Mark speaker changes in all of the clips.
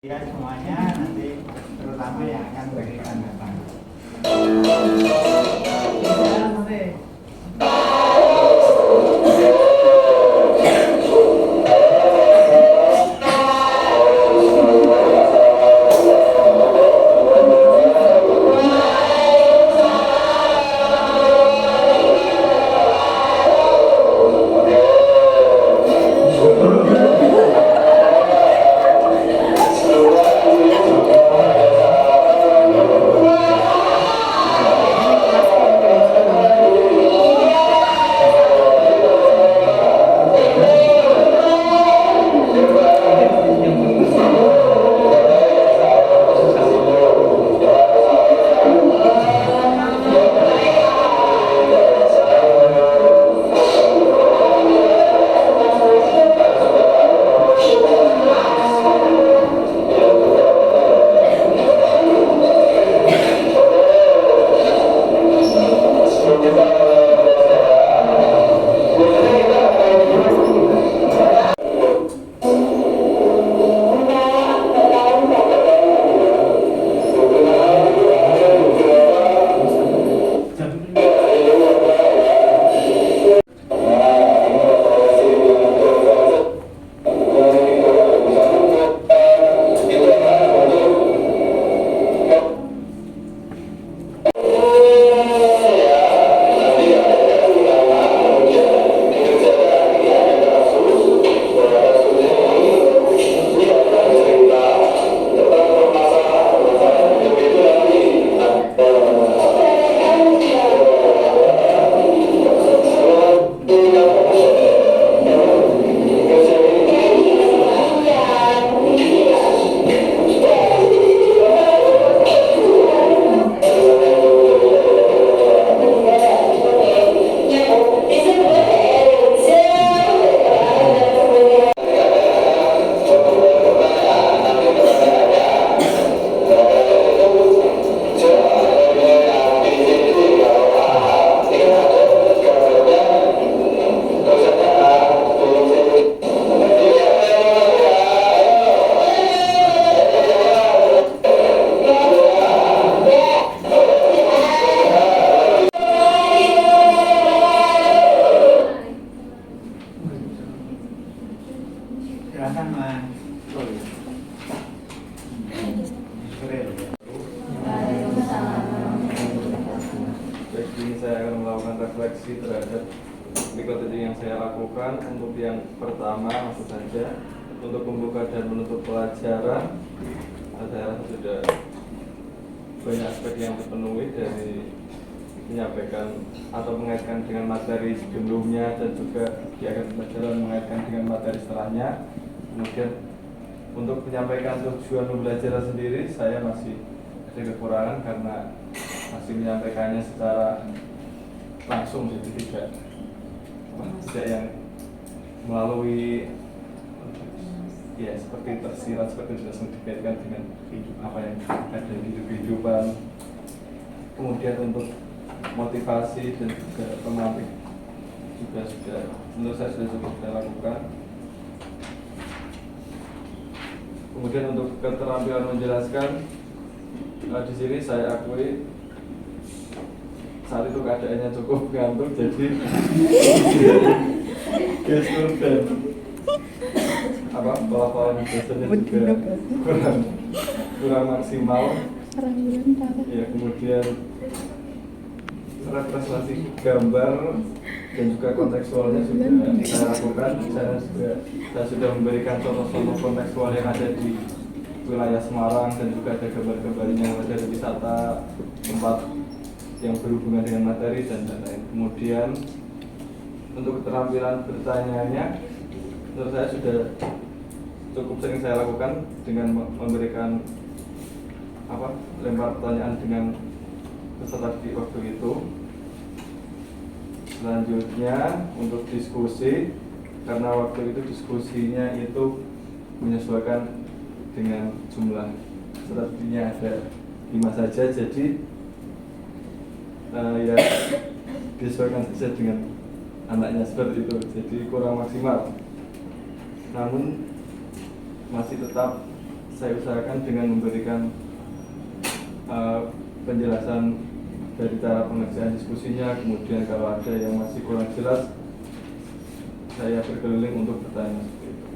Speaker 1: Ya semuanya nanti terutama yang akan beri tanggapan. Silakan Mas.
Speaker 2: Baik, ini saya akan melakukan refleksi terhadap metode yang saya lakukan. Untuk yang pertama, maksud saja untuk membuka dan menutup pelajaran, saya rasa sudah banyak aspek yang terpenuhi dari menyampaikan atau mengaitkan dengan materi sebelumnya dan juga di akhir pelajaran mengaitkan dengan materi setelahnya. Kemudian untuk menyampaikan tujuan pembelajaran sendiri, saya masih ada kekurangan karena masih menyampaikannya secara langsung, jadi tidak yang melalui ya seperti tersirat, seperti sudah dikaitkan dengan apa yang ada di kehidupan. Kemudian untuk motivasi dan juga pematik juga sudah menurut saya sudah cukup saya lakukan. Kemudian untuk keterampilan menjelaskan, di sini saya akui saat itu keadaannya cukup ngantuk, jadi gestur dan pelafalan gesturnya juga kurang maksimal. Ya, kemudian representasi gambar dan juga kontekstualnya sudah saya lakukan. Saya sudah memberikan contoh-contoh kontekstual yang ada di wilayah Semarang dan juga ada gambar-gambarnya yang ada di wisata, tempat yang berhubungan dengan materi dan lain-lain. Kemudian untuk keterampilan bertanya-nya, menurut saya sudah cukup sering saya lakukan dengan memberikan lempar pertanyaan dengan peserta di waktu itu. Selanjutnya untuk diskusi, karena waktu itu diskusinya itu menyesuaikan dengan jumlah pesertanya ada 5 saja, jadi ya disesuaikan saja dengan anaknya seperti itu, jadi kurang maksimal. Namun masih tetap saya usahakan dengan memberikan penjelasan dari cara pengerjaan diskusinya. Kemudian kalau ada yang masih kurang jelas, saya berkeliling untuk bertanya seperti itu.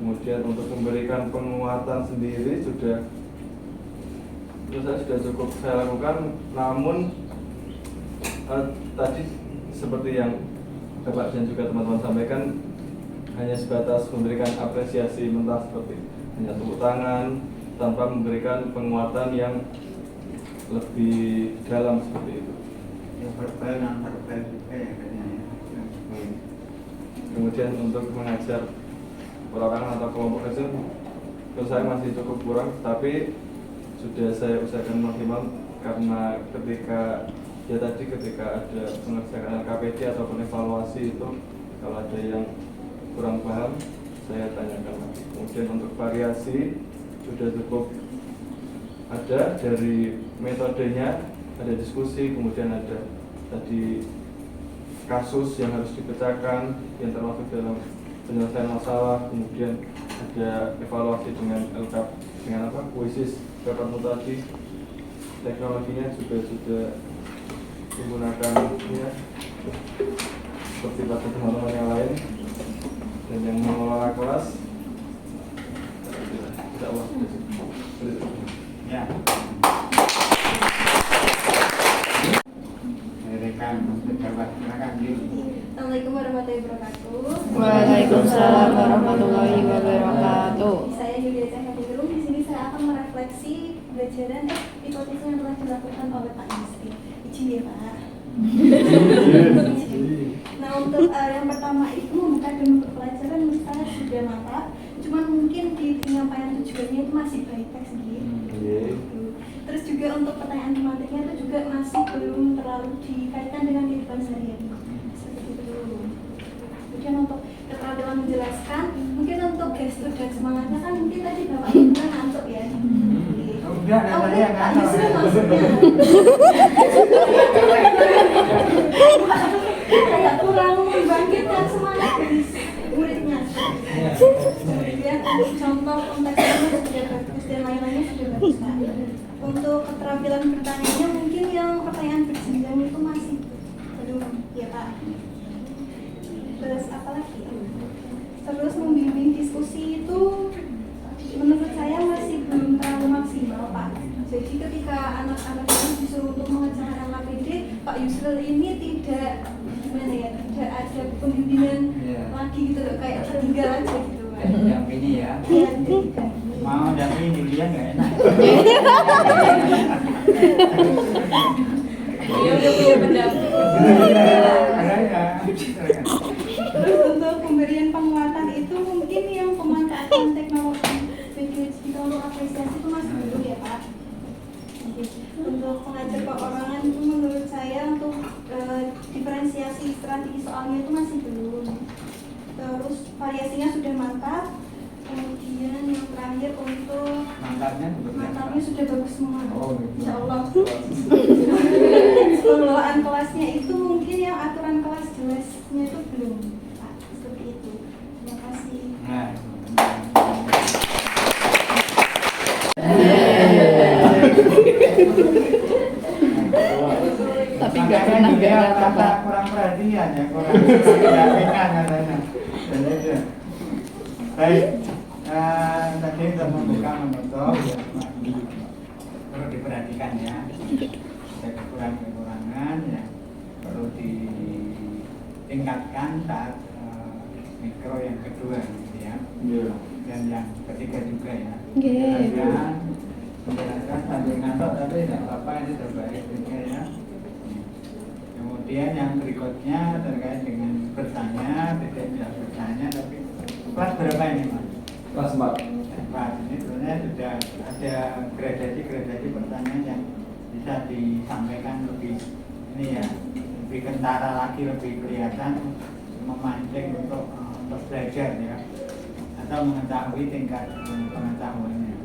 Speaker 2: Kemudian untuk memberikan penguatan sendiri saya sudah cukup saya lakukan, namun tadi seperti yang Bapak dan juga teman-teman sampaikan, hanya sebatas memberikan apresiasi mentah seperti hanya tepuk tangan tanpa memberikan penguatan yang lebih dalam seperti itu.
Speaker 1: Ya verbal dan verbal juga ya kayaknya.
Speaker 2: Kemudian untuk mengajar perorangan atau kelompok kecil, menurut saya masih cukup kurang, tapi sudah saya usahakan maksimal karena ketika ada pengerjaan LKPD ataupun evaluasi itu, kalau ada yang kurang paham saya tanyakan lagi. Kemudian untuk variasi sudah cukup ada dari metodenya, ada diskusi, kemudian ada tadi kasus yang harus dipecahkan yang termasuk dalam penyelesaian masalah, kemudian ada evaluasi dengan kuisis dapat mutasi, teknologinya juga sudah menggunakan ya, seperti pada teman-teman yang lain, dan yang mengelola kelas tidak Allah.
Speaker 1: Ya. Rekan pejabat, silakan.
Speaker 3: Assalamualaikum warahmatullahi wabarakatuh.
Speaker 4: Waalaikumsalam warahmatullahi wabarakatuh.
Speaker 3: Saya Yulia Cahyaputra. Di sini saya akan merefleksi pembelajaran hipotesis yang telah dilakukan oleh Pak Yusri. Izin ya Pak. Nah untuk yang pertama itu membuka dan pelajaran mustahil sudah mantap. Cuman mungkin di penyampaian tujuannya itu masih baik teks sendiri. Terus juga untuk pertanyaan tematiknya itu juga masih belum terlalu dikaitkan dengan kehidupan sehari-hari. Seperti itu. Kemudian untuk keterampilan menjelaskan, mungkin untuk gestur dan semangatnya kan mungkin tadi Bapak Ibu kan ngantuk ya.
Speaker 1: Udah ada tadi yang
Speaker 3: Pak Yusri maksudnya. Kayak kurang membangkitkan semangat dari muridnya. Kemudian contoh konteksnya sudah bagus dan lain-lainnya sudah bagus Pak. Untuk keterampilan bertanya mungkin yang pertanyaan berjenjang itu masih belum ya Pak. Terus apa lagi? Terus membimbing diskusi itu menurut saya masih belum terlalu maksimal Pak. Jadi ketika anak-anak ini disuruh untuk mengerjakan LKPD, Pak Yusril ini tidak gimana ya, tidak ada pembimbingan lagi gitu loh, kayak tertinggal aja gitu Pak.
Speaker 1: Yang ini ya.
Speaker 3: Iya, tidak.
Speaker 1: Mau dampingin Yulia nggak enak.
Speaker 4: Dia udah punya pendamping.
Speaker 3: Terus untuk pemberian penguatan itu mungkin yang pemanfaatan teknologi PGHD kalau apresiasi itu masih belum ya Pak. Untuk pengajar perorangan itu menurut saya untuk diferensiasi strategi soalnya itu masih belum. Terus variasinya sudah mantap. Kemudian yang terakhir untuk mantapnya sudah bagus semua. Insya Allah. Pengelolaan kelasnya itu mungkin yang aturan kelas jelasnya itu belum Pak. Seperti itu. Terima kasih.
Speaker 4: Tapi nggak pernah nggak ada apa.
Speaker 1: Kurang perhatian ya, kurang perhatian katanya. Baik, tadi untuk membuka menutup ya, perlu diperhatikan ya. Ada kekurangan ya, perlu ditingkatkan saat mikro yang kedua gitu ya. Dan yang ketiga juga ya. Menjelaskan sambil ngantuk tapi tidak apa-apa, ini terbaik juga ya. Kemudian yang berikutnya terkait dengan bertanya, tidak bertanya tapi kelas berapa ini Mas?
Speaker 2: Kelas 4.
Speaker 1: Ini sebenarnya sudah ada gradasi pertanyaan yang bisa disampaikan lebih ini ya, lebih kentara lagi, lebih kelihatan, memancing untuk belajar ya, atau mengetahui tingkat pengetahuannya.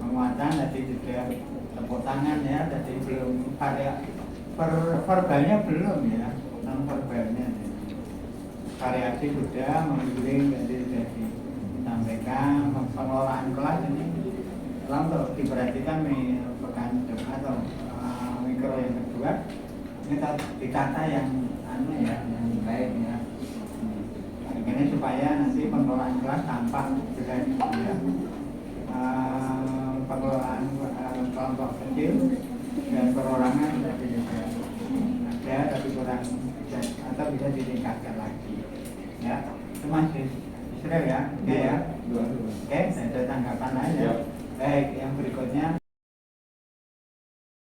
Speaker 1: Penguatan tadi sudah tepuk tangan ya, tadi belum verbalnya belum ya, non verbalnya. Variasi sudah, membimbing tadi sudah disampaikan, pengelolaan kelas ini untuk diperhatikan pekan atau mikro yang kedua ini ditata yang yang baik ya. Ini supaya nanti pengelolaan kelas tampak dengan ya, pengelolaan kelompok kecil dan perorangan tapi juga ada tapi kurang atau bisa ditingkatkan lagi ya. Itu masih Israel ya, oke ya. Oke, saya ada tanggapan lain ya. Baik, yang berikutnya